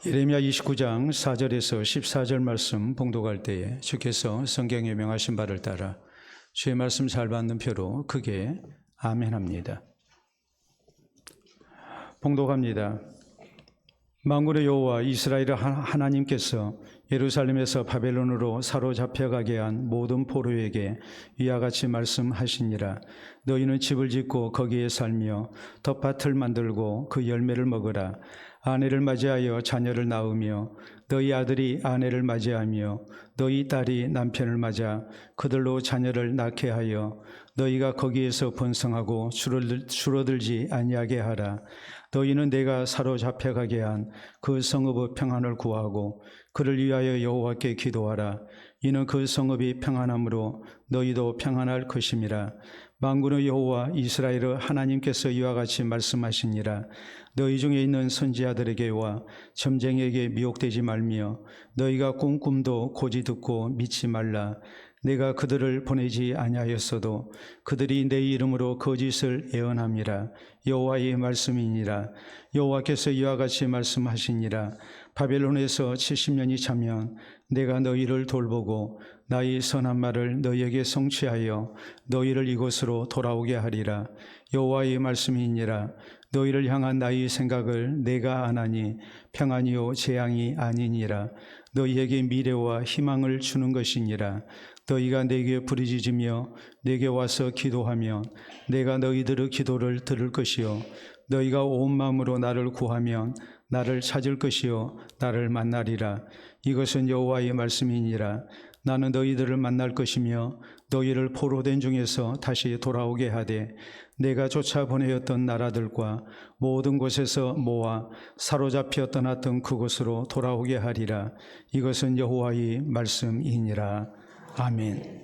예레미야 29장 4절에서 14절 말씀 봉독할 때에 주께서 성경에 명하신 바를 따라 주의 말씀 잘 받는 표로 크게 아멘합니다. 봉독합니다. 만군의 여호와 이스라엘의 하나님께서 예루살렘에서 바벨론으로 사로잡혀가게 한 모든 포로에게 이와 같이 말씀하시니라. 너희는 집을 짓고 거기에 살며 텃밭을 만들고 그 열매를 먹으라. 아내를 맞이하여 자녀를 낳으며 너희 아들이 아내를 맞이하며 너희 딸이 남편을 맞아 그들로 자녀를 낳게 하여 너희가 거기에서 번성하고 줄어들지 아니하게 하라. 너희는 내가 사로잡혀가게 한 그 성읍의 평안을 구하고 그를 위하여 여호와께 기도하라. 이는 그 성읍이 평안함으로 너희도 평안할 것임이라. 만군의 여호와 이스라엘의 하나님께서 이와 같이 말씀하시니라. 너희 중에 있는 선지자들에게와 점쟁이에게 미혹되지 말며 너희가 꿈도 고지 듣고 믿지 말라. 내가 그들을 보내지 아니하였어도 그들이 내 이름으로 거짓을 예언함이라. 여호와의 말씀이니라. 여호와께서 이와 같이 말씀하시니라. 바벨론에서 70년이 차면 내가 너희를 돌보고 나의 선한 말을 너희에게 성취하여 너희를 이곳으로 돌아오게 하리라. 여호와의 말씀이니라. 너희를 향한 나의 생각을 내가 아나니 평안이요 재앙이 아니니라. 너희에게 미래와 희망을 주는 것이니라. 너희가 내게 부르짖으며 내게 와서 기도하면 내가 너희들의 기도를 들을 것이요 너희가 온 마음으로 나를 구하면 나를 찾을 것이요 나를 만나리라. 이것은 여호와의 말씀이니라. 나는 너희들을 만날 것이며 너희를 포로된 중에서 다시 돌아오게 하되 내가 쫓아 보내었던 나라들과 모든 곳에서 모아 사로잡혀 떠났던 그곳으로 돌아오게 하리라. 이것은 여호와의 말씀이니라. 아멘.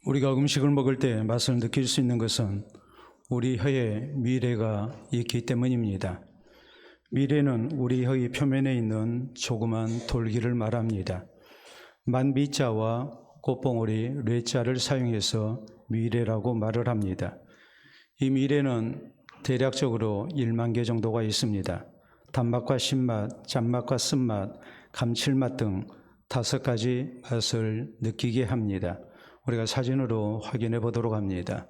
우리가 음식을 먹을 때 맛을 느낄 수 있는 것은 우리 혀에 미뢰가 있기 때문입니다. 미뢰는 우리 혀의 표면에 있는 조그만 돌기를 말합니다. 만미자와 꽃봉오리 뢰자를 사용해서 미뢰라고 말을 합니다. 이 미뢰는 대략적으로 1만 개 정도가 있습니다. 단맛과 신맛, 짠맛과 쓴맛, 감칠맛 등 5가지 맛을 느끼게 합니다. 우리가 사진으로 확인해 보도록 합니다.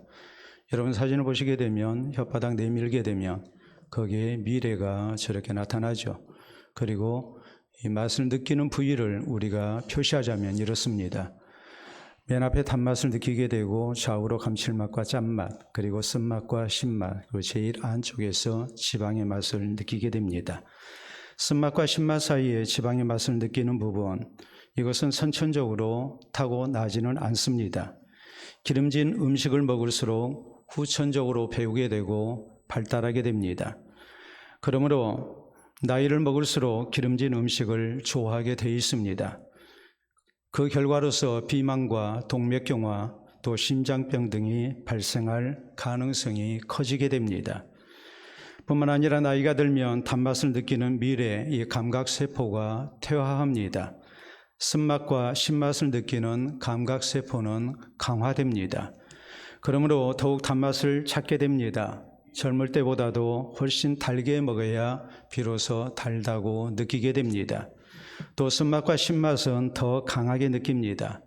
여러분 사진을 보시게 되면 혓바닥 내밀게 되면 거기에 미뢰가 저렇게 나타나죠. 그리고 이 맛을 느끼는 부위를 우리가 표시하자면 이렇습니다. 맨 앞에 단맛을 느끼게 되고 좌우로 감칠맛과 짠맛, 그리고 쓴맛과 신맛, 그리고 제일 안쪽에서 지방의 맛을 느끼게 됩니다. 쓴맛과 신맛 사이에 지방의 맛을 느끼는 부분, 이것은 선천적으로 타고나지는 않습니다. 기름진 음식을 먹을수록 후천적으로 배우게 되고 발달하게 됩니다. 그러므로 나이를 먹을수록 기름진 음식을 좋아하게 되어 있습니다. 그 결과로서 비만과 동맥경화, 또 심장병 등이 발생할 가능성이 커지게 됩니다. 뿐만 아니라 나이가 들면 단맛을 느끼는 미뢰, 이 감각세포가 퇴화합니다. 쓴맛과 신맛을 느끼는 감각세포는 강화됩니다. 그러므로 더욱 단맛을 찾게 됩니다. 젊을 때보다도 훨씬 달게 먹어야 비로소 달다고 느끼게 됩니다. 또 쓴맛과 신맛은 더 강하게 느낍니다.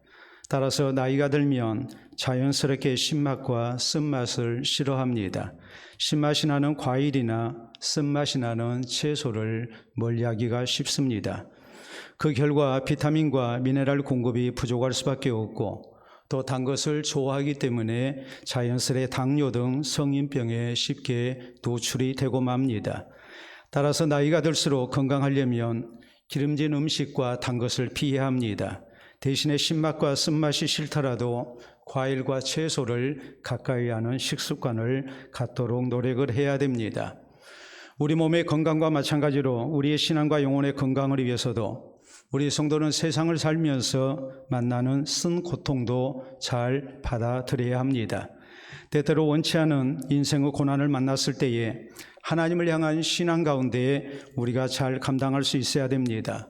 따라서 나이가 들면 자연스럽게 신맛과 쓴맛을 싫어합니다. 신맛이 나는 과일이나 쓴맛이 나는 채소를 멀리하기가 쉽습니다. 그 결과 비타민과 미네랄 공급이 부족할 수밖에 없고 또 단 것을 좋아하기 때문에 자연스레 당뇨 등 성인병에 쉽게 노출이 되고 맙니다. 따라서 나이가 들수록 건강하려면 기름진 음식과 단 것을 피해야 합니다. 대신에 신맛과 쓴맛이 싫더라도 과일과 채소를 가까이 하는 식습관을 갖도록 노력을 해야 됩니다. 우리 몸의 건강과 마찬가지로 우리의 신앙과 영혼의 건강을 위해서도 우리 성도는 세상을 살면서 만나는 쓴 고통도 잘 받아들여야 합니다. 때때로 원치 않은 인생의 고난을 만났을 때에 하나님을 향한 신앙 가운데 우리가 잘 감당할 수 있어야 됩니다.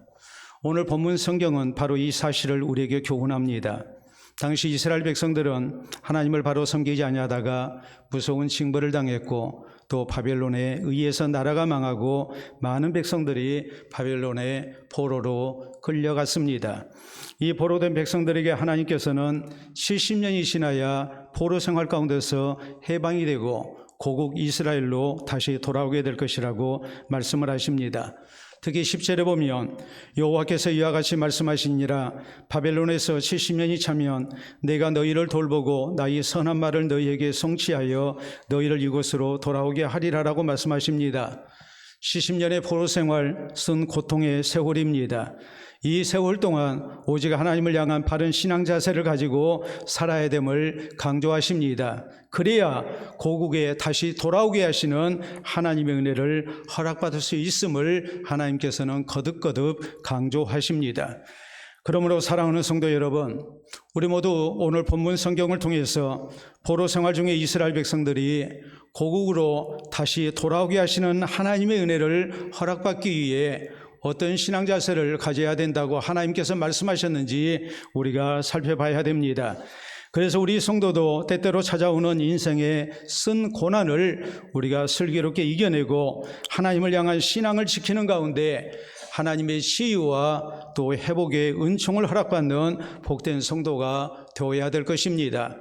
오늘 본문 성경은 바로 이 사실을 우리에게 교훈합니다. 당시 이스라엘 백성들은 하나님을 바로 섬기지 아니하다가 무서운 징벌을 당했고 또 바벨론에 의해서 나라가 망하고 많은 백성들이 바벨론의 포로로 끌려갔습니다. 이 포로된 백성들에게 하나님께서는 70년이 지나야 포로 생활 가운데서 해방이 되고 고국 이스라엘로 다시 돌아오게 될 것이라고 말씀을 하십니다. 특히 10절에 보면 여호와께서 이와 같이 말씀하시니라 바벨론에서 70년이 차면 내가 너희를 돌보고 나의 선한 말을 너희에게 성취하여 너희를 이곳으로 돌아오게 하리라라고 말씀하십니다. 70년의 포로 생활 쓴 고통의 세월입니다. 이 세월 동안 오직 하나님을 향한 바른 신앙 자세를 가지고 살아야 됨을 강조하십니다. 그래야 고국에 다시 돌아오게 하시는 하나님의 은혜를 허락받을 수 있음을 하나님께서는 거듭거듭 강조하십니다. 그러므로 사랑하는 성도 여러분, 우리 모두 오늘 본문 성경을 통해서 포로 생활 중에 이스라엘 백성들이 고국으로 다시 돌아오게 하시는 하나님의 은혜를 허락받기 위해 어떤 신앙 자세를 가져야 된다고 하나님께서 말씀하셨는지 우리가 살펴봐야 됩니다. 그래서 우리 성도도 때때로 찾아오는 인생의 쓴 고난을 우리가 슬기롭게 이겨내고 하나님을 향한 신앙을 지키는 가운데 하나님의 치유와 또 회복의 은총을 허락받는 복된 성도가 되어야 될 것입니다.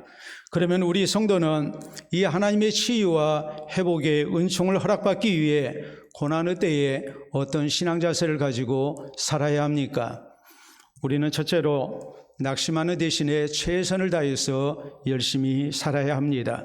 그러면 우리 성도는 이 하나님의 치유와 회복의 은총을 허락받기 위해 고난의 때에 어떤 신앙 자세를 가지고 살아야 합니까? 우리는 첫째로 낙심하는 대신에 최선을 다해서 열심히 살아야 합니다.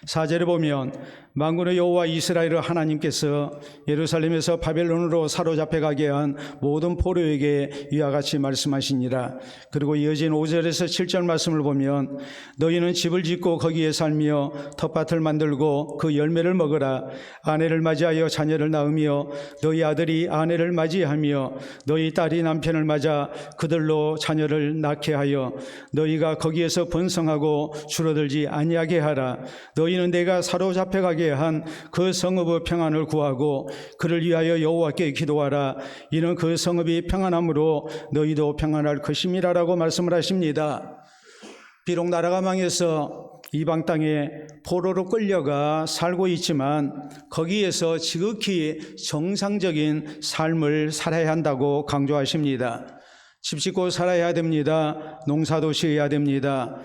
4절에 보면 만군의 여호와 이스라엘 하나님께서 예루살렘에서 바벨론으로 사로잡혀 가게 한 모든 포로에게 이와 같이 말씀하시니라. 그리고 이어진 5절에서 7절 말씀을 보면 너희는 집을 짓고 거기에 살며 텃밭을 만들고 그 열매를 먹으라. 아내를 맞이하여 자녀를 낳으며 너희 아들이 아내를 맞이하며 너희 딸이 남편을 맞아 그들로 자녀를 낳게 하여 너희가 거기에서 번성하고 줄어들지 아니하게 하라. 너희는 내가 사로잡혀 가게 한 그 성읍의 평안을 구하고 그를 위하여 여호와께 기도하라. 이는 그 성읍이 평안함으로 너희도 평안할 것임이라라고 말씀을 하십니다. 비록 나라가 망해서 이방 땅에 포로로 끌려가 살고 있지만 거기에서 지극히 정상적인 삶을 살아야 한다고 강조하십니다. 집 짓고 살아야 됩니다. 농사도 지어야 됩니다.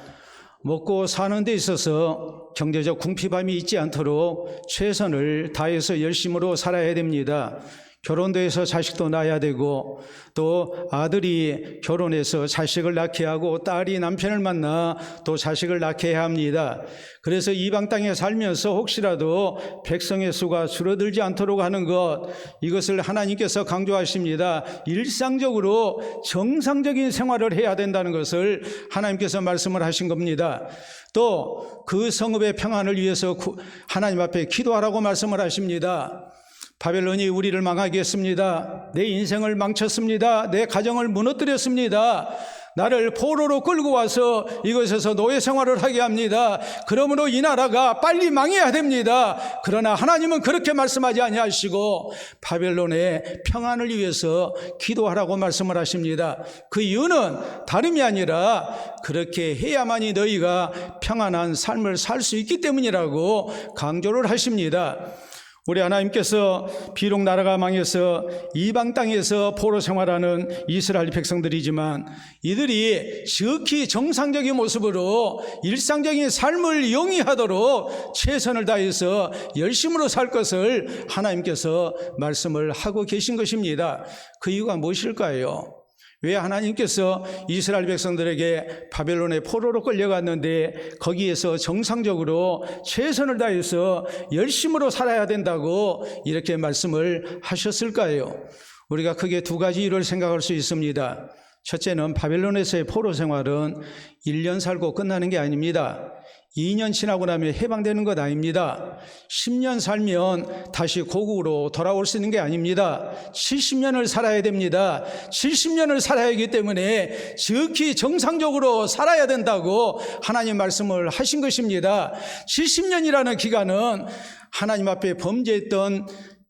먹고 사는 데 있어서 경제적 궁핍함이 있지 않도록 최선을 다해서 열심으로 살아야 됩니다. 결혼도 해서 자식도 낳아야 되고 또 아들이 결혼해서 자식을 낳게 하고 딸이 남편을 만나 또 자식을 낳게 해야 합니다. 그래서 이방 땅에 살면서 혹시라도 백성의 수가 줄어들지 않도록 하는 것, 이것을 하나님께서 강조하십니다. 일상적으로 정상적인 생활을 해야 된다는 것을 하나님께서 말씀을 하신 겁니다. 또 그 성읍의 평안을 위해서 하나님 앞에 기도하라고 말씀을 하십니다. 바벨론이 우리를 망하게 했습니다. 내 인생을 망쳤습니다. 내 가정을 무너뜨렸습니다. 나를 포로로 끌고 와서 이곳에서 노예 생활을 하게 합니다. 그러므로 이 나라가 빨리 망해야 됩니다. 그러나 하나님은 그렇게 말씀하지 아니하시고 바벨론의 평안을 위해서 기도하라고 말씀을 하십니다. 그 이유는 다름이 아니라 그렇게 해야만이 너희가 평안한 삶을 살 수 있기 때문이라고 강조를 하십니다. 우리 하나님께서 비록 나라가 망해서 이방 땅에서 포로 생활하는 이스라엘 백성들이지만 이들이 지극히 정상적인 모습으로 일상적인 삶을 영위하도록 최선을 다해서 열심으로 살 것을 하나님께서 말씀을 하고 계신 것입니다. 그 이유가 무엇일까요? 왜 하나님께서 이스라엘 백성들에게 바벨론의 포로로 끌려갔는데 거기에서 정상적으로 최선을 다해서 열심으로 살아야 된다고 이렇게 말씀을 하셨을까요? 우리가 크게 두 가지 이유를 생각할 수 있습니다. 첫째는 바벨론에서의 포로 생활은 1년 살고 끝나는 게 아닙니다. 2년 지나고 나면 해방되는 것 아닙니다. 10년 살면 다시 고국으로 돌아올 수 있는 게 아닙니다. 70년을 살아야 됩니다. 70년을 살아야 하기 때문에 지극히 정상적으로 살아야 된다고 하나님 말씀을 하신 것입니다. 70년이라는 기간은 하나님 앞에 범죄했던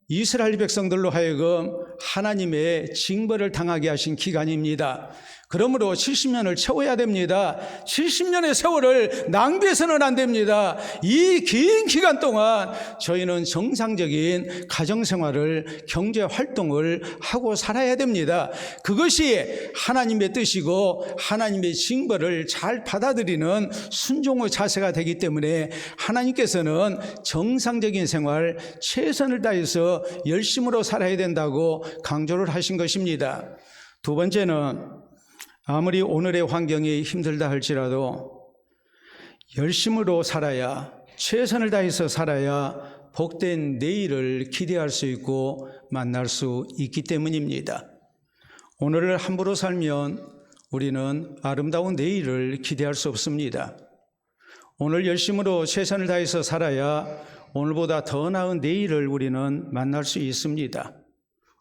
이스라엘 백성들로 하여금 하나님의 징벌을 당하게 하신 기간입니다. 그러므로 70년을 채워야 됩니다. 70년의 세월을 낭비해서는 안 됩니다. 이 긴 기간 동안 저희는 정상적인 가정생활을, 경제활동을 하고 살아야 됩니다. 그것이 하나님의 뜻이고 하나님의 징벌을 잘 받아들이는 순종의 자세가 되기 때문에 하나님께서는 정상적인 생활, 최선을 다해서 열심으로 살아야 된다고 강조를 하신 것입니다. 두 번째는 아무리 오늘의 환경이 힘들다 할지라도 열심으로 살아야, 최선을 다해서 살아야 복된 내일을 기대할 수 있고 만날 수 있기 때문입니다. 오늘을 함부로 살면 우리는 아름다운 내일을 기대할 수 없습니다. 오늘 열심으로 최선을 다해서 살아야 오늘보다 더 나은 내일을 우리는 만날 수 있습니다.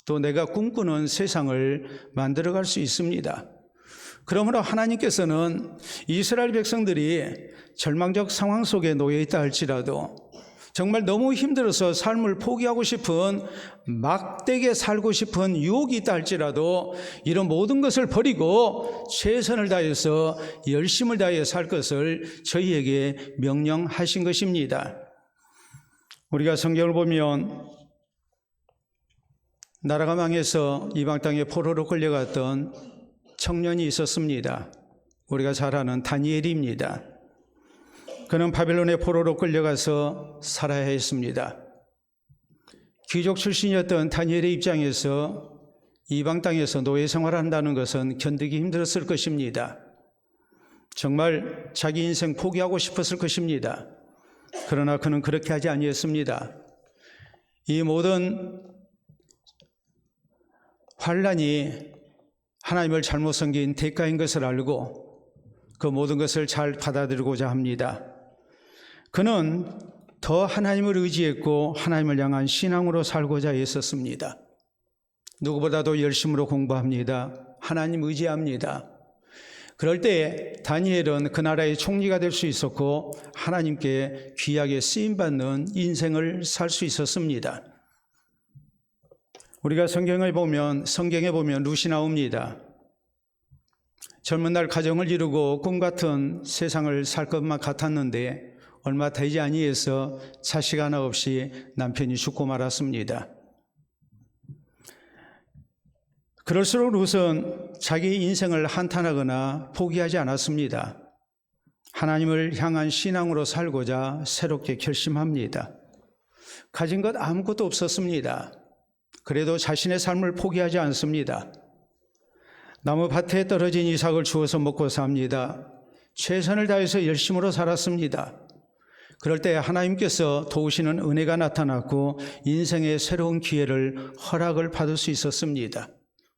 또 내가 꿈꾸는 세상을 만들어갈 수 있습니다. 그러므로 하나님께서는 이스라엘 백성들이 절망적 상황 속에 놓여 있다 할지라도, 정말 너무 힘들어서 삶을 포기하고 싶은, 막되게 살고 싶은 유혹이 있다 할지라도 이런 모든 것을 버리고 최선을 다해서 열심을 다해 살 것을 저희에게 명령하신 것입니다. 우리가 성경을 보면 나라가 망해서 이방 땅에 포로로 끌려갔던 청년이 있었습니다. 우리가 잘 아는 다니엘입니다. 그는 바벨론의 포로로 끌려가서 살아야 했습니다. 귀족 출신이었던 다니엘의 입장에서 이방 땅에서 노예 생활한다는 것은 견디기 힘들었을 것입니다. 정말 자기 인생 포기하고 싶었을 것입니다. 그러나 그는 그렇게 하지 아니했습니다. 이 모든 환난이 하나님을 잘못 섬긴 대가인 것을 알고 그 모든 것을 잘 받아들이고자 합니다. 그는 더 하나님을 의지했고 하나님을 향한 신앙으로 살고자 했었습니다. 누구보다도 열심으로 공부합니다. 하나님 의지합니다. 그럴 때 다니엘은 그 나라의 총리가 될 수 있었고 하나님께 귀하게 쓰임받는 인생을 살 수 있었습니다. 우리가 성경에 보면 룻이 나옵니다. 젊은 날 가정을 이루고 꿈 같은 세상을 살 것만 같았는데 얼마 되지 아니해서 자식 하나 없이 남편이 죽고 말았습니다. 그럴수록 룻은 자기 인생을 한탄하거나 포기하지 않았습니다. 하나님을 향한 신앙으로 살고자 새롭게 결심합니다. 가진 것 아무것도 없었습니다. 그래도 자신의 삶을 포기하지 않습니다. 나무 밭에 떨어진 이삭을 주워서 먹고 삽니다. 최선을 다해서 열심으로 살았습니다. 그럴 때 하나님께서 도우시는 은혜가 나타났고 인생의 새로운 기회를 허락을 받을 수 있었습니다.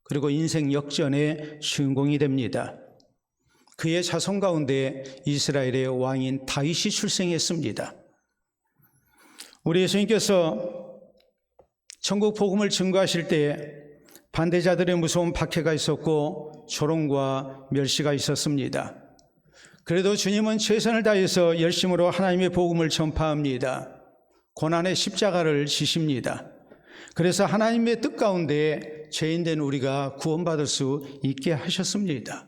그리고 인생 역전의 주인공이 됩니다. 그의 자손 가운데 이스라엘의 왕인 다윗이 출생했습니다. 우리 예수님께서 천국 복음을 증거하실 때 반대자들의 무서운 박해가 있었고 조롱과 멸시가 있었습니다. 그래도 주님은 최선을 다해서 열심으로 하나님의 복음을 전파합니다. 고난의 십자가를 지십니다. 그래서 하나님의 뜻 가운데 죄인된 우리가 구원받을 수 있게 하셨습니다.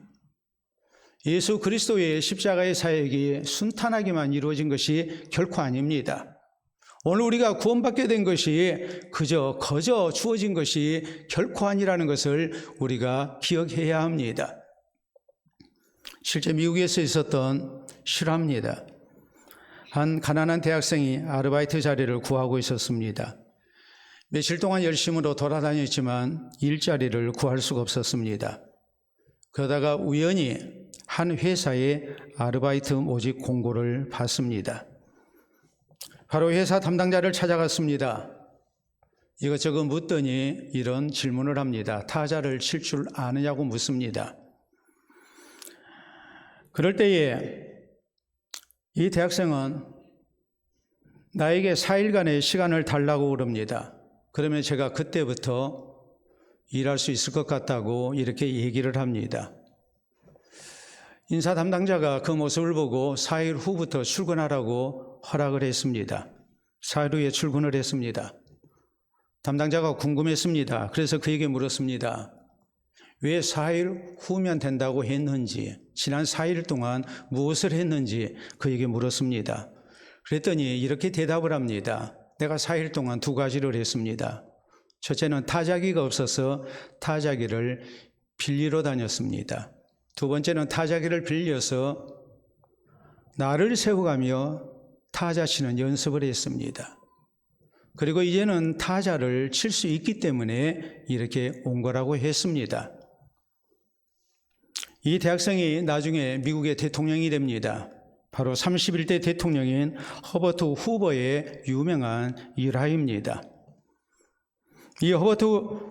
예수 그리스도의 십자가의 사역이 순탄하게만 이루어진 것이 결코 아닙니다. 오늘 우리가 구원받게 된 것이 거저 주어진 것이 결코 아니라는 것을 우리가 기억해야 합니다. 실제 미국에서 있었던 실화입니다. 한 가난한 대학생이 아르바이트 자리를 구하고 있었습니다. 며칠 동안 열심으로 돌아다녔지만 일자리를 구할 수가 없었습니다. 그러다가 우연히 한 회사에 아르바이트 모집 공고를 봤습니다. 바로 회사 담당자를 찾아갔습니다. 이것저것 묻더니 이런 질문을 합니다. 타자를 칠 줄 아느냐고 묻습니다. 그럴 때에 이 대학생은 나에게 4일간의 시간을 달라고 그럽니다. 그러면 제가 그때부터 일할 수 있을 것 같다고 이렇게 얘기를 합니다. 인사 담당자가 그 모습을 보고 4일 후부터 출근하라고 허락을 했습니다. 4일 후에 출근을 했습니다. 담당자가 궁금했습니다. 그래서 그에게 물었습니다. 왜 4일 후면 된다고 했는지, 지난 4일 동안 무엇을 했는지 그에게 물었습니다. 그랬더니 이렇게 대답을 합니다. 내가 4일 동안 2가지를 했습니다. 첫째는 타자기가 없어서 타자기를 빌리러 다녔습니다. 2번째는 타자기를 빌려서 나를 세워가며 타자 치는 연습을 했습니다. 그리고 이제는 타자를 칠 수 있기 때문에 이렇게 온 거라고 했습니다. 이 대학생이 나중에 미국의 대통령이 됩니다. 바로 31대 대통령인 허버트 후버의 유명한 일화입니다. 이 허버트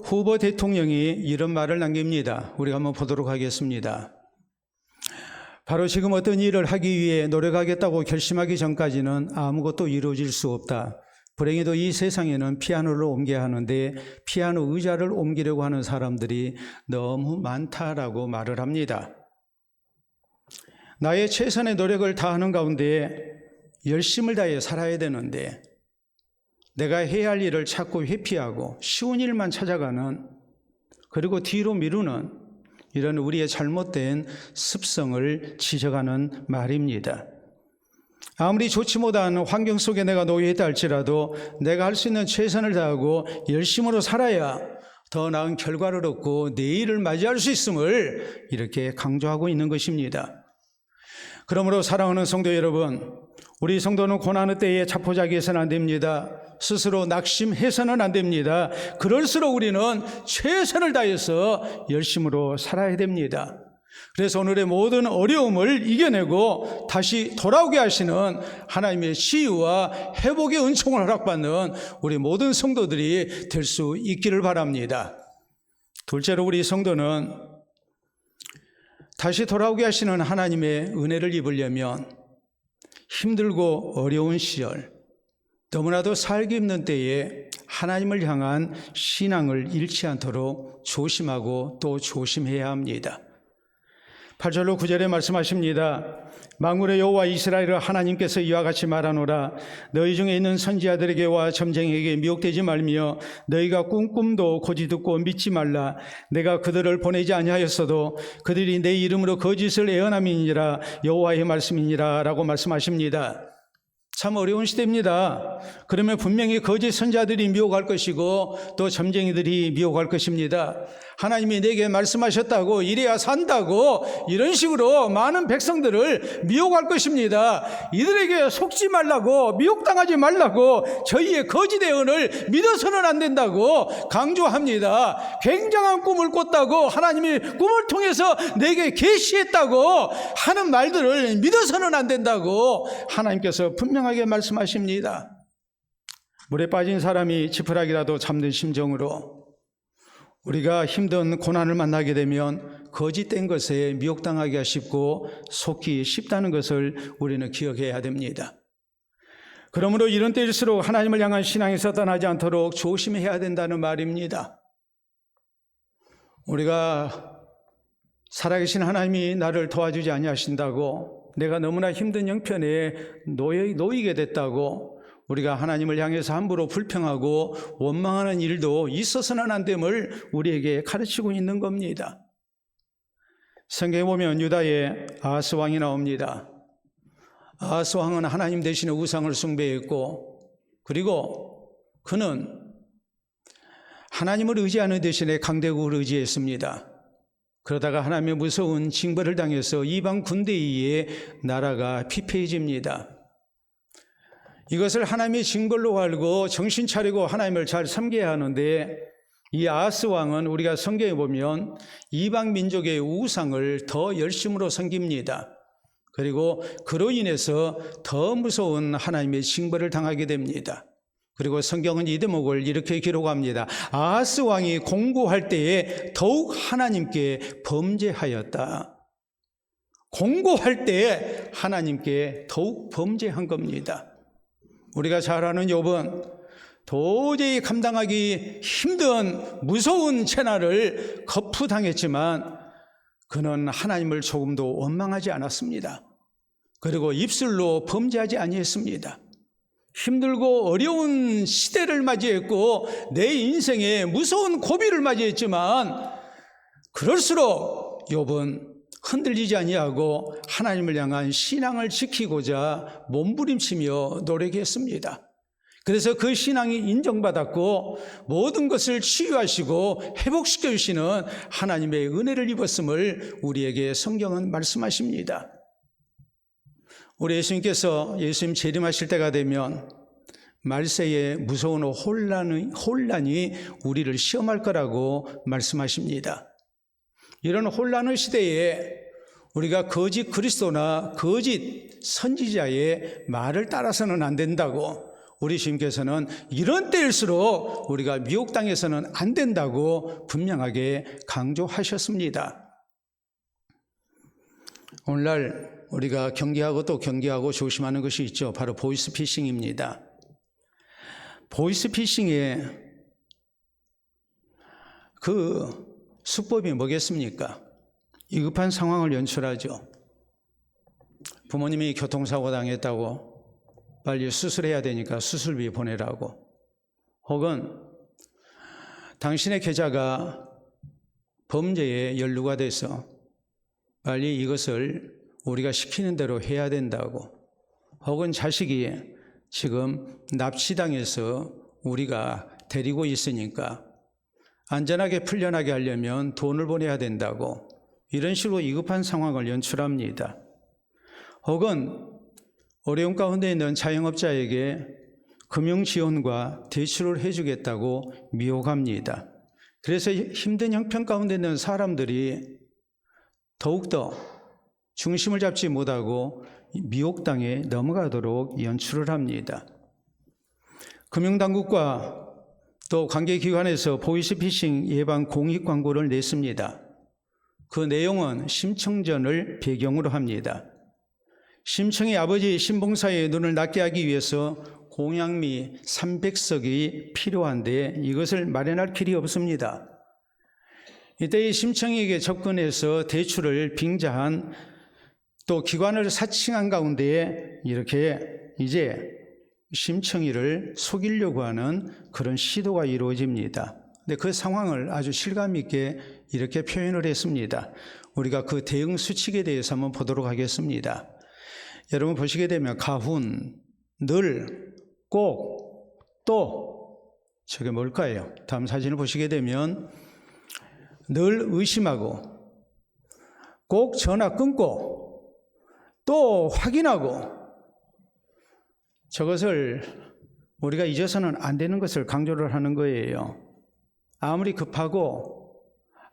후버 대통령이 이런 말을 남깁니다. 우리가 한번 보도록 하겠습니다. 바로 지금 어떤 일을 하기 위해 노력하겠다고 결심하기 전까지는 아무것도 이루어질 수 없다. 불행히도 이 세상에는 피아노를 옮겨야 하는데 피아노 의자를 옮기려고 하는 사람들이 너무 많다라고 말을 합니다. 나의 최선의 노력을 다하는 가운데 열심을 다해 살아야 되는데 내가 해야 할 일을 자꾸 회피하고 쉬운 일만 찾아가는, 그리고 뒤로 미루는 이런 우리의 잘못된 습성을 지적하는 말입니다. 아무리 좋지 못한 환경 속에 내가 놓여 있다 할지라도 내가 할 수 있는 최선을 다하고 열심으로 살아야 더 나은 결과를 얻고 내일을 맞이할 수 있음을 이렇게 강조하고 있는 것입니다. 그러므로 사랑하는 성도 여러분, 우리 성도는 고난의 때에 자포자기해서는 안 됩니다. 스스로 낙심해서는 안 됩니다. 그럴수록 우리는 최선을 다해서 열심으로 살아야 됩니다. 그래서 오늘의 모든 어려움을 이겨내고 다시 돌아오게 하시는 하나님의 치유와 회복의 은총을 허락받는 우리 모든 성도들이 될 수 있기를 바랍니다. 둘째로 우리 성도는 다시 돌아오게 하시는 하나님의 은혜를 입으려면 힘들고 어려운 시절, 너무나도 살기 힘든 때에 하나님을 향한 신앙을 잃지 않도록 조심하고 또 조심해야 합니다. 8절로 9절에 말씀하십니다. 만군의 여호와 이스라엘을 하나님께서 이와 같이 말하노라. 너희 중에 있는 선지자들에게와 점쟁이에게 미혹되지 말며 너희가 꿈꿈도 고지 듣고 믿지 말라. 내가 그들을 보내지 아니하였어도 그들이 내 이름으로 거짓을 애언함이니라. 여호와의 말씀이니라 라고 말씀하십니다. 참 어려운 시대입니다. 그러면 분명히 거짓 선자들이 미혹할 것이고 또 점쟁이들이 미혹할 것입니다. 하나님이 내게 말씀하셨다고 이래야 산다고 이런 식으로 많은 백성들을 미혹할 것입니다. 이들에게 속지 말라고, 미혹당하지 말라고, 저희의 거짓 애언을 믿어서는 안 된다고 강조합니다. 굉장한 꿈을 꿨다고, 하나님이 꿈을 통해서 내게 계시했다고 하는 말들을 믿어서는 안 된다고 하나님께서 분명하게 말씀하십니다. 물에 빠진 사람이 지푸라기라도 잡는 심정으로 우리가 힘든 고난을 만나게 되면 거짓된 것에 미혹당하기가 쉽고 속기 쉽다는 것을 우리는 기억해야 됩니다. 그러므로 이런 때일수록 하나님을 향한 신앙에서 떠나지 않도록 조심해야 된다는 말입니다. 우리가 살아계신 하나님이 나를 도와주지 아니하신다고, 내가 너무나 힘든 형편에 놓이게 됐다고 우리가 하나님을 향해서 함부로 불평하고 원망하는 일도 있어서는 안 됨을 우리에게 가르치고 있는 겁니다. 성경에 보면 유다의 아하스 왕이 나옵니다. 아하스 왕은 하나님 대신에 우상을 숭배했고, 그리고 그는 하나님을 의지하는 대신에 강대국을 의지했습니다. 그러다가 하나님의 무서운 징벌을 당해서 이방 군대에 의해 나라가 피폐해집니다. 이것을 하나님의 징벌로 알고 정신 차리고 하나님을 잘 섬겨야 하는데, 이 아하스 왕은 우리가 성경에 보면 이방 민족의 우상을 더 열심으로 섬깁니다. 그리고 그로 인해서 더 무서운 하나님의 징벌을 당하게 됩니다. 그리고 성경은 이 대목을 이렇게 기록합니다. 아하스 왕이 공고할 때에 더욱 하나님께 범죄하였다. 공고할 때에 하나님께 더욱 범죄한 겁니다. 우리가 잘 아는 욥은 도저히 감당하기 힘든 무서운 재난을 거푸당했지만 그는 하나님을 조금도 원망하지 않았습니다. 그리고 입술로 범죄하지 아니했습니다. 힘들고 어려운 시대를 맞이했고 내 인생에 무서운 고비를 맞이했지만 그럴수록 욥은 흔들리지 아니하고 하나님을 향한 신앙을 지키고자 몸부림치며 노력했습니다. 그래서 그 신앙이 인정받았고 모든 것을 치유하시고 회복시켜 주시는 하나님의 은혜를 입었음을 우리에게 성경은 말씀하십니다. 우리 예수님께서 예수님 재림하실 때가 되면 말세에 무서운 혼란이 우리를 시험할 거라고 말씀하십니다. 이런 혼란의 시대에 우리가 거짓 그리스도나 거짓 선지자의 말을 따라서는 안 된다고, 우리 주님께서는 이런 때일수록 우리가 미혹당해서는 안 된다고 분명하게 강조하셨습니다. 오늘날 우리가 경계하고 또 경계하고 조심하는 것이 있죠. 바로 보이스피싱입니다. 보이스피싱의 그 수법이 뭐겠습니까? 위급한 상황을 연출하죠. 부모님이 교통사고 당했다고 빨리 수술해야 되니까 수술비 보내라고, 혹은 당신의 계좌가 범죄에 연루가 돼서 빨리 이것을 우리가 시키는 대로 해야 된다고, 혹은 자식이 지금 납치당해서 우리가 데리고 있으니까 안전하게 풀려나게 하려면 돈을 보내야 된다고, 이런 식으로 위급한 상황을 연출합니다. 혹은 어려움 가운데 있는 자영업자에게 금융지원과 대출을 해주겠다고 미혹합니다. 그래서 힘든 형편 가운데 있는 사람들이 더욱더 중심을 잡지 못하고 미혹당에 넘어가도록 연출을 합니다. 금융당국과 또 관계기관에서 보이스피싱 예방 공익 광고를 냈습니다. 그 내용은 심청전을 배경으로 합니다. 심청의 아버지 신봉사의 눈을 낫게 하기 위해서 공양미 300석이 필요한데 이것을 마련할 길이 없습니다. 이때 이 심청에게 접근해서 대출을 빙자한 또 기관을 사칭한 가운데 이렇게 이제 심청이를 속이려고 하는 그런 시도가 이루어집니다. 근데 그 상황을 아주 실감 있게 이렇게 표현을 했습니다. 우리가 그 대응 수칙에 대해서 한번 보도록 하겠습니다. 여러분 보시게 되면 가훈, 늘, 꼭, 또, 저게 뭘까요? 다음 사진을 보시게 되면 늘 의심하고, 꼭 전화 끊고, 또 확인하고, 저것을 우리가 잊어서는 안 되는 것을 강조를 하는 거예요. 아무리 급하고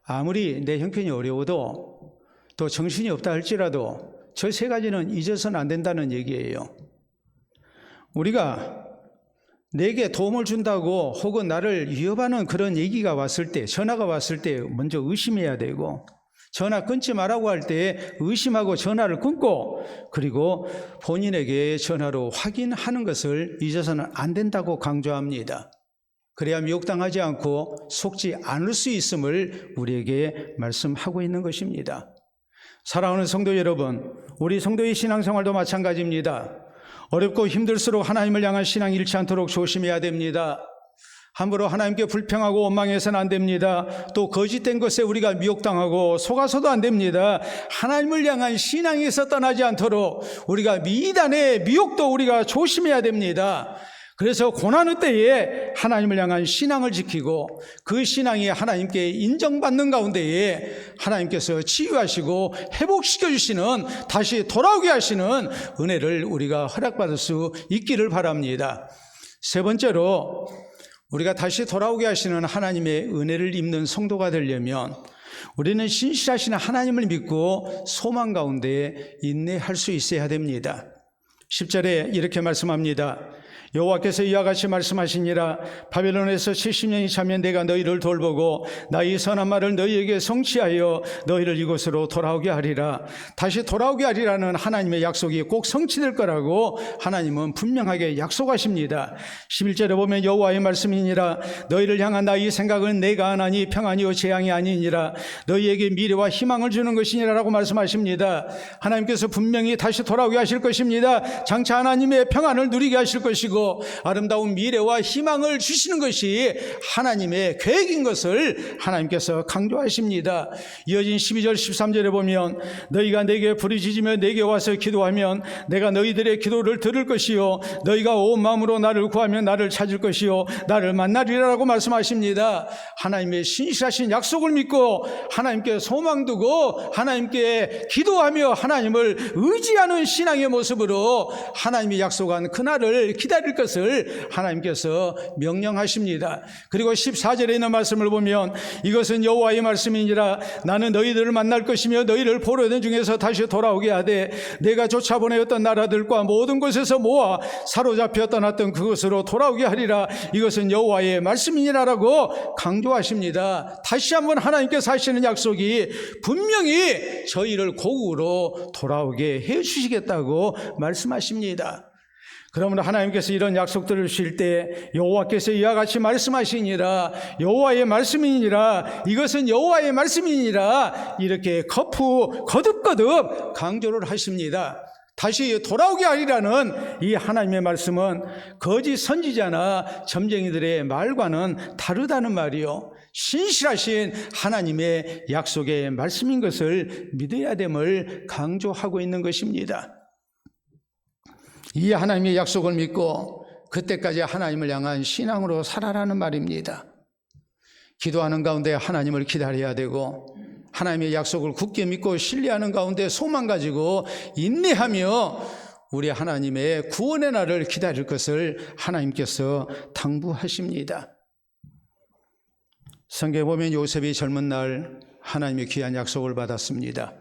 아무리 내 형편이 어려워도 또 정신이 없다 할지라도 저 세 가지는 잊어서는 안 된다는 얘기예요. 우리가 내게 도움을 준다고 혹은 나를 위협하는 그런 얘기가 왔을 때, 전화가 왔을 때 먼저 의심해야 되고, 전화 끊지 말라고 할 때 의심하고 전화를 끊고, 그리고 본인에게 전화로 확인하는 것을 잊어서는 안 된다고 강조합니다. 그래야 미혹당하지 않고 속지 않을 수 있음을 우리에게 말씀하고 있는 것입니다. 사랑하는 성도 여러분, 우리 성도의 신앙생활도 마찬가지입니다. 어렵고 힘들수록 하나님을 향한 신앙이 잃지 않도록 조심해야 됩니다. 함부로 하나님께 불평하고 원망해서는 안 됩니다. 또 거짓된 것에 우리가 미혹당하고 속아서도 안 됩니다. 하나님을 향한 신앙에서 떠나지 않도록 우리가 미단의 미혹도 우리가 조심해야 됩니다. 그래서 고난의 때에 하나님을 향한 신앙을 지키고 그 신앙이 하나님께 인정받는 가운데에 하나님께서 치유하시고 회복시켜 주시는, 다시 돌아오게 하시는 은혜를 우리가 허락받을 수 있기를 바랍니다. 세 번째로, 우리가 다시 돌아오게 하시는 하나님의 은혜를 입는 성도가 되려면 우리는 신실하신 하나님을 믿고 소망 가운데 인내할 수 있어야 됩니다. 10절에 이렇게 말씀합니다. 여호와께서 이와 같이 말씀하시니라. 바벨론에서 70년이 차면 내가 너희를 돌보고 나의 선한 말을 너희에게 성취하여 너희를 이곳으로 돌아오게 하리라. 다시 돌아오게 하리라는 하나님의 약속이 꼭 성취될 거라고 하나님은 분명하게 약속하십니다. 11절에 보면 여호와의 말씀이니라. 너희를 향한 나의 생각은 내가 하나니 평안이요 재앙이 아니니라. 너희에게 미래와 희망을 주는 것이니라 라고 말씀하십니다. 하나님께서 분명히 다시 돌아오게 하실 것입니다. 장차 하나님의 평안을 누리게 하실 것이고 아름다운 미래와 희망을 주시는 것이 하나님의 계획인 것을 하나님께서 강조하십니다. 이어진 12절 13절에 보면 너희가 내게 부르짖으며 내게 와서 기도하면 내가 너희들의 기도를 들을 것이요 너희가 온 마음으로 나를 구하면 나를 찾을 것이요 나를 만나리라고 말씀하십니다. 하나님의 신실하신 약속을 믿고 하나님께 소망 두고 하나님께 기도하며 하나님을 의지하는 신앙의 모습으로 하나님이 약속한 그날을 기다릴 것을 하나님께서 명령하십니다. 그리고 14절에 있는 말씀을 보면 이것은 여호와의 말씀이니라 나는 너희들을 만날 것이며 너희를 포로된 중에서 다시 돌아오게 하되 내가 쫓아보내었던 나라들과 모든 곳에서 모아 사로잡혀 떠났던 그곳으로 돌아오게 하리라. 이것은 여호와의 말씀이니라라고 강조하십니다. 다시 한번 하나님께서 하시는 약속이 분명히 저희를 고국으로 돌아오게 해 주시겠다고 말씀하십니다. 그러므로 하나님께서 이런 약속들을 주실 때 여호와께서 이와 같이 말씀하시니라 여호와의 말씀이니라 이것은 여호와의 말씀이니라 이렇게 거듭거듭 강조를 하십니다. 다시 돌아오게 하리라는 이 하나님의 말씀은 거짓 선지자나 점쟁이들의 말과는 다르다는 말이요 신실하신 하나님의 약속의 말씀인 것을 믿어야 됨을 강조하고 있는 것입니다. 이 하나님의 약속을 믿고 그때까지 하나님을 향한 신앙으로 살아라는 말입니다. 기도하는 가운데 하나님을 기다려야 되고 하나님의 약속을 굳게 믿고 신뢰하는 가운데 소망 가지고 인내하며 우리 하나님의 구원의 날을 기다릴 것을 하나님께서 당부하십니다. 성경에 보면 요셉이 젊은 날 하나님의 귀한 약속을 받았습니다.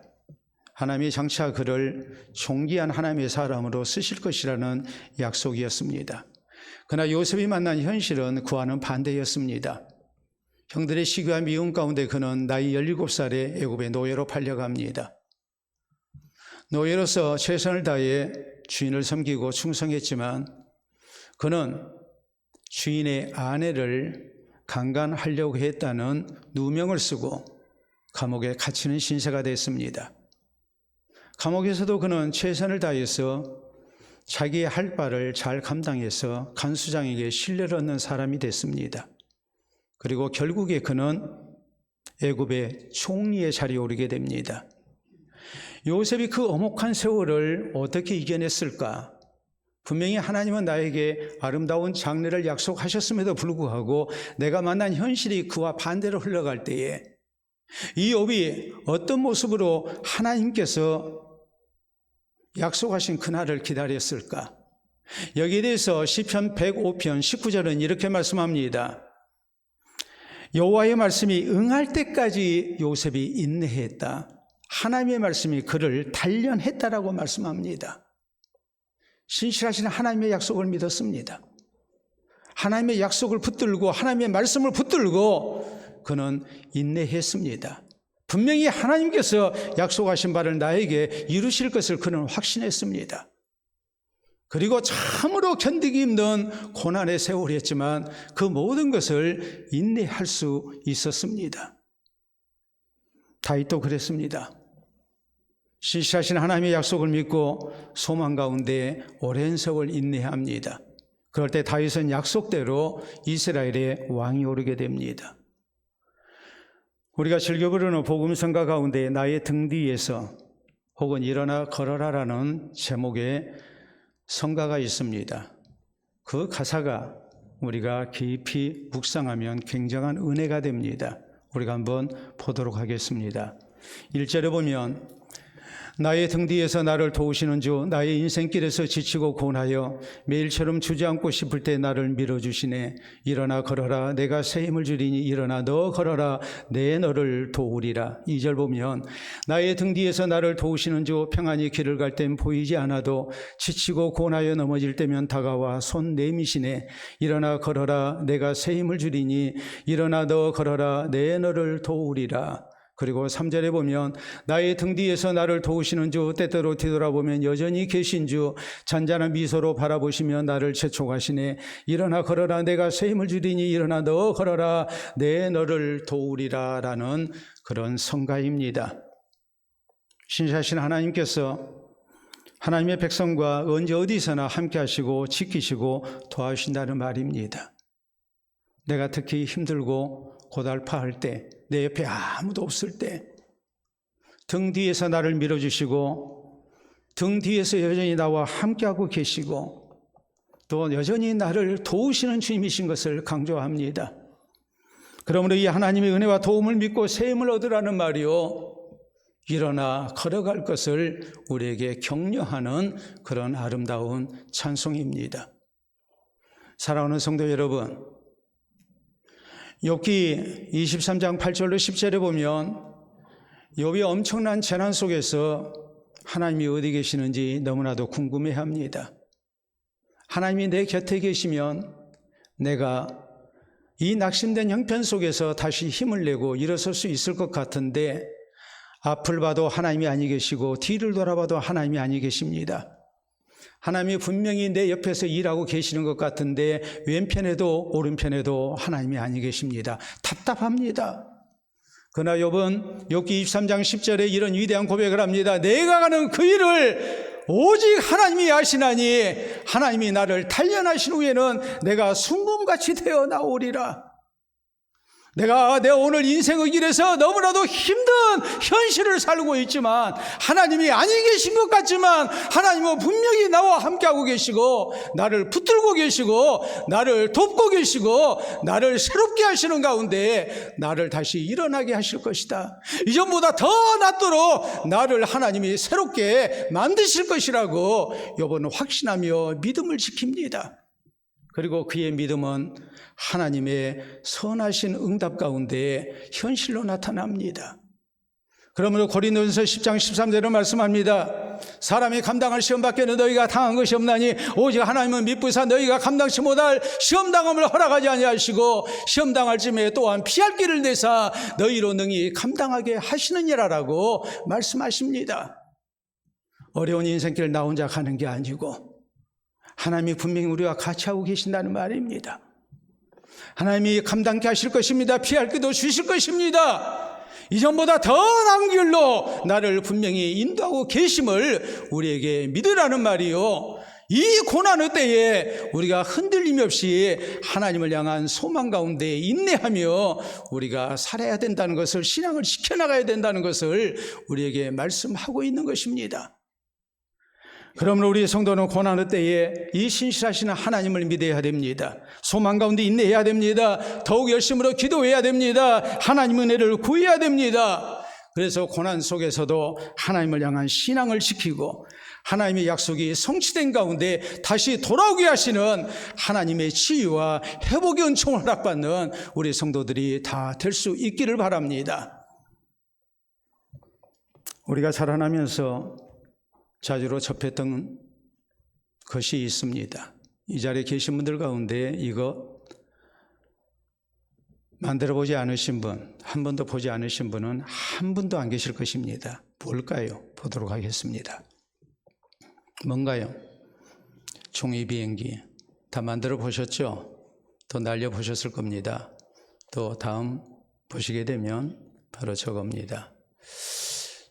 하나님이 장차 그를 존귀한 하나님의 사람으로 쓰실 것이라는 약속이었습니다. 그러나 요셉이 만난 현실은 그와는 반대였습니다. 형들의 시기와 미움 가운데 그는 나이 17살에 애굽의 노예로 팔려갑니다. 노예로서 최선을 다해 주인을 섬기고 충성했지만 그는 주인의 아내를 강간하려고 했다는 누명을 쓰고 감옥에 갇히는 신세가 됐습니다. 감옥에서도 그는 최선을 다해서 자기의 할 바를 잘 감당해서 간수장에게 신뢰를 얻는 사람이 됐습니다. 그리고 결국에 그는 애굽의 총리의 자리에 오르게 됩니다. 요셉이 그 엄혹한 세월을 어떻게 이겨냈을까? 분명히 하나님은 나에게 아름다운 장래를 약속하셨음에도 불구하고 내가 만난 현실이 그와 반대로 흘러갈 때에 이 욥이 어떤 모습으로 하나님께서 약속하신 그날을 기다렸을까? 여기에 대해서 시편 105편 19절은 이렇게 말씀합니다. 여호와의 말씀이 응할 때까지 요셉이 인내했다. 하나님의 말씀이 그를 단련했다라고 말씀합니다. 신실하신 하나님의 약속을 믿었습니다. 하나님의 약속을 붙들고 하나님의 말씀을 붙들고 그는 인내했습니다. 분명히 하나님께서 약속하신 바를 나에게 이루실 것을 그는 확신했습니다. 그리고 참으로 견디기 힘든 고난의 세월이었지만 그 모든 것을 인내할 수 있었습니다. 다윗도 그랬습니다. 신실하신 하나님의 약속을 믿고 소망 가운데 오랜 세월 인내합니다. 그럴 때 다윗은 약속대로 이스라엘의 왕이 오르게 됩니다. 우리가 즐겨 부르는 복음성가 가운데 나의 등 뒤에서 혹은 일어나 걸어라라는 제목의 성가가 있습니다. 그 가사가 우리가 깊이 묵상하면 굉장한 은혜가 됩니다. 우리가 한번 보도록 하겠습니다. 1절에 보면 나의 등 뒤에서 나를 도우시는 주 나의 인생길에서 지치고 고나여 매일처럼 주저앉고 싶을 때 나를 밀어주시네. 일어나 걸어라 내가 새 힘을 주리니 일어나 너 걸어라 내 너를 도우리라. 2절 보면 나의 등 뒤에서 나를 도우시는 주 평안히 길을 갈 땐 보이지 않아도 지치고 고나여 넘어질 때면 다가와 손 내미시네. 일어나 걸어라 내가 새 힘을 주리니 일어나 너 걸어라 내 너를 도우리라. 그리고 3절에 보면 나의 등 뒤에서 나를 도우시는 주 때때로 뒤돌아보면 여전히 계신 주 잔잔한 미소로 바라보시며 나를 재촉하시네. 일어나 걸어라 내가 새 힘을 주리니 일어나 너 걸어라 내 너를 도우리라 라는 그런 성가입니다. 신실하신 하나님께서 하나님의 백성과 언제 어디서나 함께 하시고 지키시고 도와주신다는 말입니다. 내가 특히 힘들고 고달파할 때, 내 옆에 아무도 없을 때 등 뒤에서 나를 밀어주시고 등 뒤에서 여전히 나와 함께하고 계시고 또 여전히 나를 도우시는 주님이신 것을 강조합니다. 그러므로 이 하나님의 은혜와 도움을 믿고 새 힘을 얻으라는 말이요, 일어나 걸어갈 것을 우리에게 격려하는 그런 아름다운 찬송입니다. 사랑하는 성도 여러분, 욥기 23장 8절로 10절에 보면 욥이 엄청난 재난 속에서 하나님이 어디 계시는지 너무나도 궁금해합니다. 하나님이 내 곁에 계시면 내가 이 낙심된 형편 속에서 다시 힘을 내고 일어설 수 있을 것 같은데 앞을 봐도 하나님이 아니 계시고 뒤를 돌아봐도 하나님이 아니 계십니다. 하나님이 분명히 내 옆에서 일하고 계시는 것 같은데 왼편에도 오른편에도 하나님이 아니 계십니다. 답답합니다. 그러나 욥은 욥기 23장 10절에 이런 위대한 고백을 합니다. 내가 가는 그 일을 오직 하나님이 아시나니 하나님이 나를 단련하신 후에는 내가 순금같이 되어 나오리라. 내가 내 오늘 인생의 길에서 너무나도 힘든 현실을 살고 있지만 하나님이 아니 계신 것 같지만 하나님은 분명히 나와 함께하고 계시고 나를 붙들고 계시고 나를 돕고 계시고 나를 새롭게 하시는 가운데 나를 다시 일어나게 하실 것이다. 이전보다 더 낫도록 나를 하나님이 새롭게 만드실 것이라고 욥은 확신하며 믿음을 지킵니다. 그리고 그의 믿음은 하나님의 선하신 응답 가운데 현실로 나타납니다. 그러므로 고린도전서 10장 13절로 말씀합니다. 사람이 감당할 시험 밖에는 너희가 당한 것이 없나니 오직 하나님은 미쁘사 너희가 감당치 못할 시험당함을 허락하지 아니하시고 시험당할 쯤에 또한 피할 길을 내사 너희로 능히 감당하게 하시느니라라고 말씀하십니다. 어려운 인생길 나 혼자 가는 게 아니고 하나님이 분명히 우리와 같이 하고 계신다는 말입니다. 하나님이 감당케 하실 것입니다. 피할 길도 주실 것입니다. 이전보다 더 나은 길로 나를 분명히 인도하고 계심을 우리에게 믿으라는 말이요, 이 고난의 때에 우리가 흔들림 없이 하나님을 향한 소망 가운데 인내하며 우리가 살아야 된다는 것을, 신앙을 지켜나가야 된다는 것을 우리에게 말씀하고 있는 것입니다. 그러므로 우리 성도는 고난의 때에 이 신실하신 하나님을 믿어야 됩니다. 소망 가운데 인내해야 됩니다. 더욱 열심으로 기도해야 됩니다. 하나님의 은혜를 구해야 됩니다. 그래서 고난 속에서도 하나님을 향한 신앙을 지키고 하나님의 약속이 성취된 가운데 다시 돌아오게 하시는 하나님의 치유와 회복의 은총을 허락받는 우리 성도들이 다 될 수 있기를 바랍니다. 우리가 자라나면서 자주로 접했던 것이 있습니다. 이 자리에 계신 분들 가운데 이거 만들어 보지 않으신 분, 한 번도 보지 않으신 분은 한 분도 안 계실 것입니다. 뭘까요? 보도록 하겠습니다. 뭔가요? 종이 비행기 다 만들어 보셨죠? 또 날려 보셨을 겁니다. 또 다음 보시게 되면 바로 저겁니다.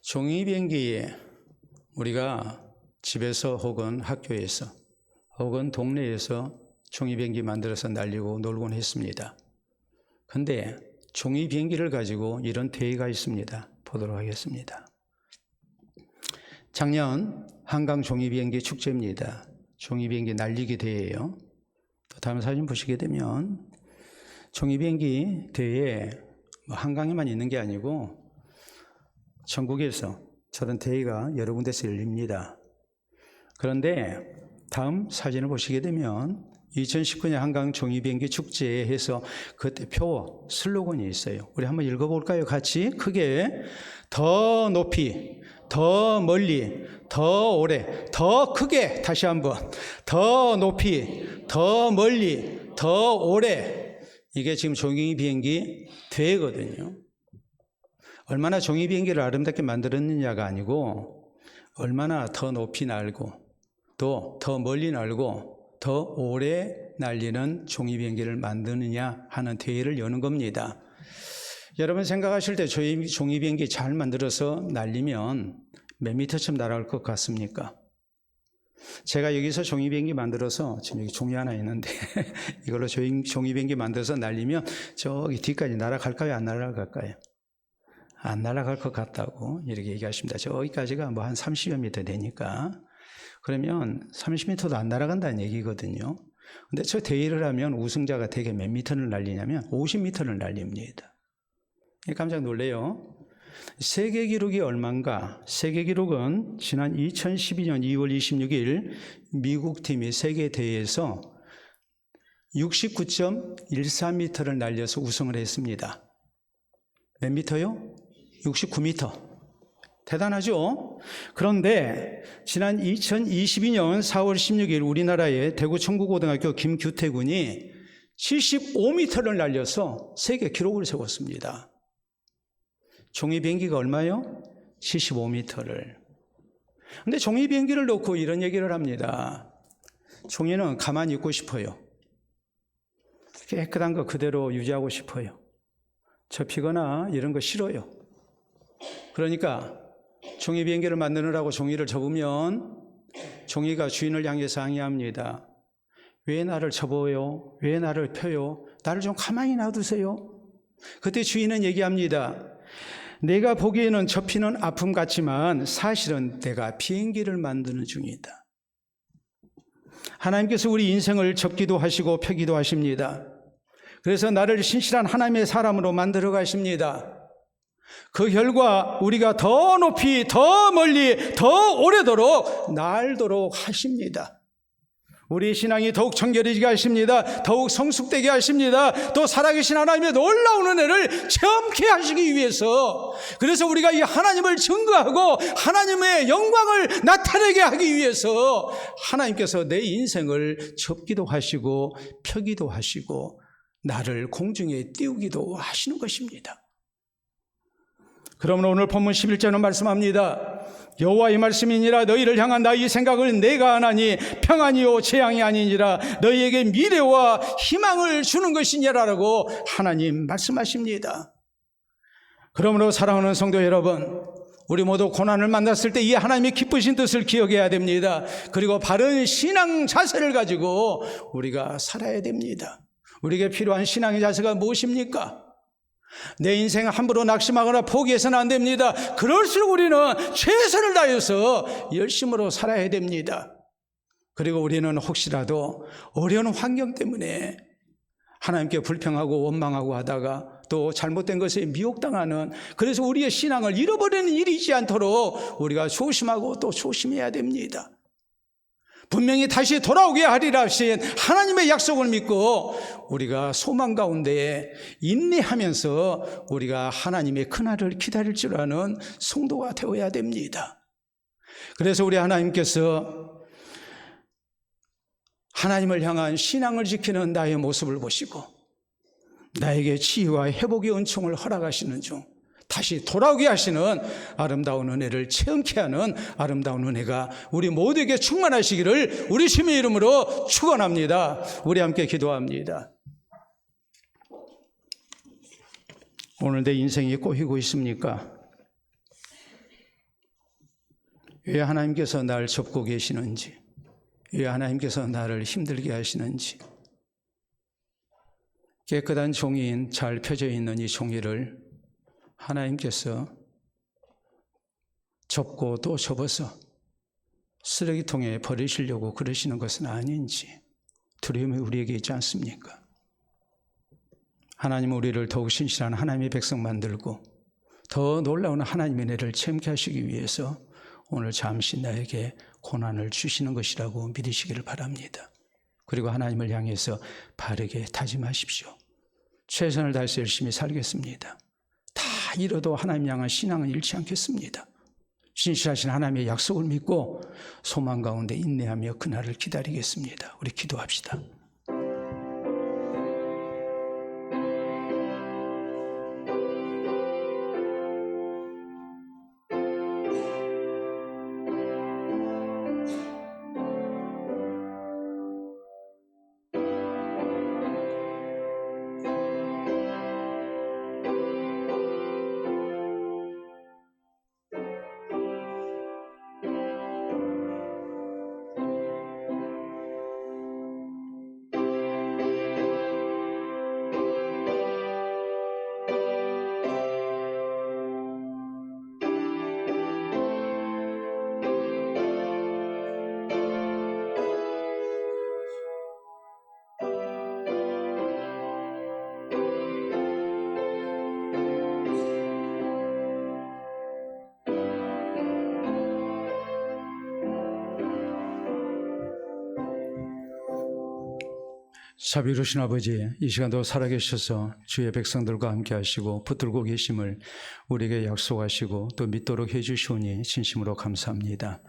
종이 비행기에 우리가 집에서 혹은 학교에서 혹은 동네에서 종이 비행기 만들어서 날리고 놀곤 했습니다. 그런데 종이 비행기를 가지고 이런 대회가 있습니다. 보도록 하겠습니다. 작년 한강 종이 비행기 축제입니다. 종이 비행기 날리기 대회예요. 또 다음 사진 보시게 되면 종이 비행기 대회 한강에만 있는 게 아니고 전국에서 저런 대회가 여러 군데서 열립니다. 그런데 다음 사진을 보시게 되면 2019년 한강 종이비행기 축제에 해서 그때 표어 슬로건이 있어요. 우리 한번 읽어볼까요? 같이 크게. 더 높이, 더 멀리, 더 오래, 더 크게. 다시 한번. 더 높이, 더 멀리, 더 오래. 이게 지금 종이비행기 대회거든요. 얼마나 종이비행기를 아름답게 만들었느냐가 아니고 얼마나 더 높이 날고 또 더 멀리 날고 더 오래 날리는 종이비행기를 만드느냐 하는 대회를 여는 겁니다. 여러분 생각하실 때 종이비행기 잘 만들어서 날리면 몇 미터쯤 날아갈 것 같습니까? 제가 여기서 종이비행기 만들어서 지금 여기 종이 하나 있는데 이걸로 종이비행기 만들어서 날리면 저기 뒤까지 날아갈까요? 안 날아갈까요? 안 날아갈 것 같다고 이렇게 얘기하십니다. 저기까지가 뭐 한 30여 미터 되니까. 그러면 30m도 안 날아간다는 얘기거든요. 근데 저 대회를 하면 우승자가 대개 몇 미터를 날리냐면 50m를 날립니다. 깜짝 놀래요. 세계 기록이 얼마인가? 세계 기록은 지난 2012년 2월 26일 미국 팀이 세계 대회에서 69.14m를 날려서 우승을 했습니다. 몇 미터요? 69m. 대단하죠? 그런데 지난 2022년 4월 16일 우리나라의 대구 청구고등학교 김규태 군이 75m를 날려서 세계 기록을 세웠습니다. 종이 비행기가 얼마요? 75m를. 근데 종이 비행기를 놓고 이런 얘기를 합니다. 종이는 가만히 있고 싶어요. 깨끗한 거 그대로 유지하고 싶어요. 접히거나 이런 거 싫어요. 그러니까 종이 비행기를 만드느라고 종이를 접으면 종이가 주인을 향해서 항의합니다. 왜 나를 접어요? 왜 나를 펴요? 나를 좀 가만히 놔두세요. 그때 주인은 얘기합니다. 내가 보기에는 접히는 아픔 같지만 사실은 내가 비행기를 만드는 중이다. 하나님께서 우리 인생을 접기도 하시고 펴기도 하십니다. 그래서 나를 신실한 하나님의 사람으로 만들어 가십니다. 그 결과 우리가 더 높이, 더 멀리, 더 오래도록 날도록 하십니다. 우리 신앙이 더욱 정결해지게 하십니다. 더욱 성숙되게 하십니다. 또 살아계신 하나님의 놀라운 은혜를 체험케 하시기 위해서, 그래서 우리가 이 하나님을 증거하고 하나님의 영광을 나타내게 하기 위해서 하나님께서 내 인생을 접기도 하시고 펴기도 하시고 나를 공중에 띄우기도 하시는 것입니다. 그러면 오늘 본문 11절은 말씀합니다. 여호와의 말씀이니라 너희를 향한 나의 생각을 내가 아나니 평안이요 재앙이 아니니라 너희에게 미래와 희망을 주는 것이니라라고 하나님 말씀하십니다. 그러므로 사랑하는 성도 여러분, 우리 모두 고난을 만났을 때 이 하나님의 기쁘신 뜻을 기억해야 됩니다. 그리고 바른 신앙 자세를 가지고 우리가 살아야 됩니다. 우리에게 필요한 신앙의 자세가 무엇입니까? 내 인생 함부로 낙심하거나 포기해서는 안 됩니다. 그럴수록 우리는 최선을 다해서 열심으로 살아야 됩니다. 그리고 우리는 혹시라도 어려운 환경 때문에 하나님께 불평하고 원망하고 하다가 또 잘못된 것에 미혹당하는, 그래서 우리의 신앙을 잃어버리는 일이 있지 않도록 우리가 조심하고 또 조심해야 됩니다. 분명히 다시 돌아오게 하리라 하신 하나님의 약속을 믿고 우리가 소망 가운데 인내하면서 우리가 하나님의 그날을 기다릴 줄 아는 성도가 되어야 됩니다. 그래서 우리 하나님께서 하나님을 향한 신앙을 지키는 나의 모습을 보시고 나에게 치유와 회복의 은총을 허락하시는 중 다시 돌아오게 하시는 아름다운 은혜를 체험케 하는 아름다운 은혜가 우리 모두에게 충만하시기를 우리 주님의 이름으로 축원합니다. 우리 함께 기도합니다. 오늘 내 인생이 꼬이고 있습니까? 왜 하나님께서 날 접고 계시는지, 왜 하나님께서 나를 힘들게 하시는지, 깨끗한 종이인 잘 펴져 있는 이 종이를 하나님께서 접고 또 접어서 쓰레기통에 버리시려고 그러시는 것은 아닌지 두려움이 우리에게 있지 않습니까? 하나님은 우리를 더욱 신실한 하나님의 백성 만들고 더 놀라운 하나님의 은혜를 체험케 하시기 위해서 오늘 잠시 나에게 고난을 주시는 것이라고 믿으시기를 바랍니다. 그리고 하나님을 향해서 바르게 다짐하십시오. 최선을 다해서 열심히 살겠습니다. 다 잃어도 하나님 향한 신앙은 잃지 않겠습니다. 신실하신 하나님의 약속을 믿고 소망 가운데 인내하며 그날을 기다리겠습니다. 우리 기도합시다. 자비로우신 아버지, 이 시간도 살아계셔서 주의 백성들과 함께 하시고 붙들고 계심을 우리에게 약속하시고 또 믿도록 해주시오니 진심으로 감사합니다.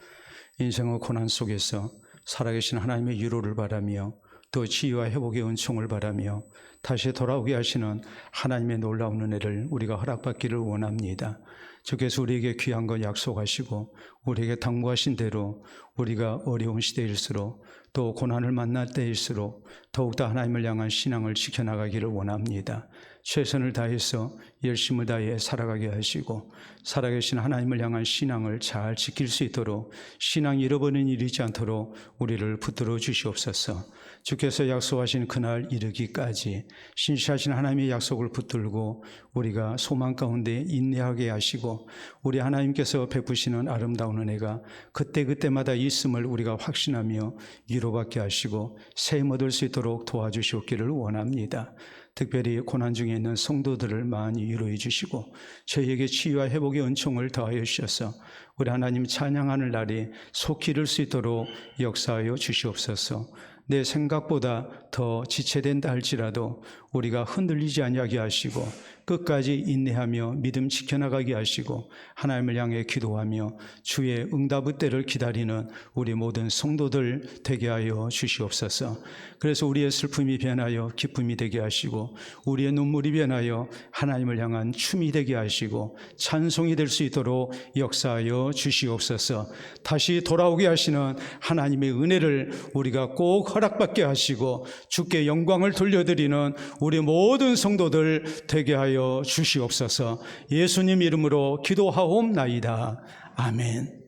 인생의 고난 속에서 살아계신 하나님의 위로를 바라며 또 치유와 회복의 은총을 바라며 다시 돌아오게 하시는 하나님의 놀라운 은혜를 우리가 허락받기를 원합니다. 주께서 우리에게 귀한 것 약속하시고 우리에게 당부하신 대로 우리가 어려운 시대일수록 또 고난을 만날 때일수록 더욱더 하나님을 향한 신앙을 지켜나가기를 원합니다. 최선을 다해서 열심을 다해 살아가게 하시고 살아계신 하나님을 향한 신앙을 잘 지킬 수 있도록 신앙 잃어버리는 일이 있지 않도록 우리를 붙들어 주시옵소서. 주께서 약속하신 그날 이르기까지 신실하신 하나님의 약속을 붙들고 우리가 소망 가운데 인내하게 하시고 우리 하나님께서 베푸시는 아름다운 은혜가 그때그때마다 있음을 우리가 확신하며 위로받게 하시고 세임 얻을 수 있도록 도와주시옵기를 원합니다. 특별히 고난 중에 있는 성도들을 많이 위로해 주시고 저희에게 치유와 회복의 은총을 더하여 주셔서 우리 하나님 찬양하는 날이 속히 이룰 수 있도록 역사하여 주시옵소서. 내 생각보다 더 지체된다 할지라도 우리가 흔들리지 아니하게 하시고 끝까지 인내하며 믿음 지켜나가게 하시고 하나님을 향해 기도하며 주의 응답의 때를 기다리는 우리 모든 성도들 되게 하여 주시옵소서. 그래서 우리의 슬픔이 변하여 기쁨이 되게 하시고 우리의 눈물이 변하여 하나님을 향한 춤이 되게 하시고 찬송이 될 수 있도록 역사하여 주시옵소서. 다시 돌아오게 하시는 하나님의 은혜를 우리가 꼭 허락받게 하시고 주께 영광을 돌려드리는 우리 모든 성도들 되게 하여 주시옵소서. 예수님 이름으로 기도하옵나이다. 아멘.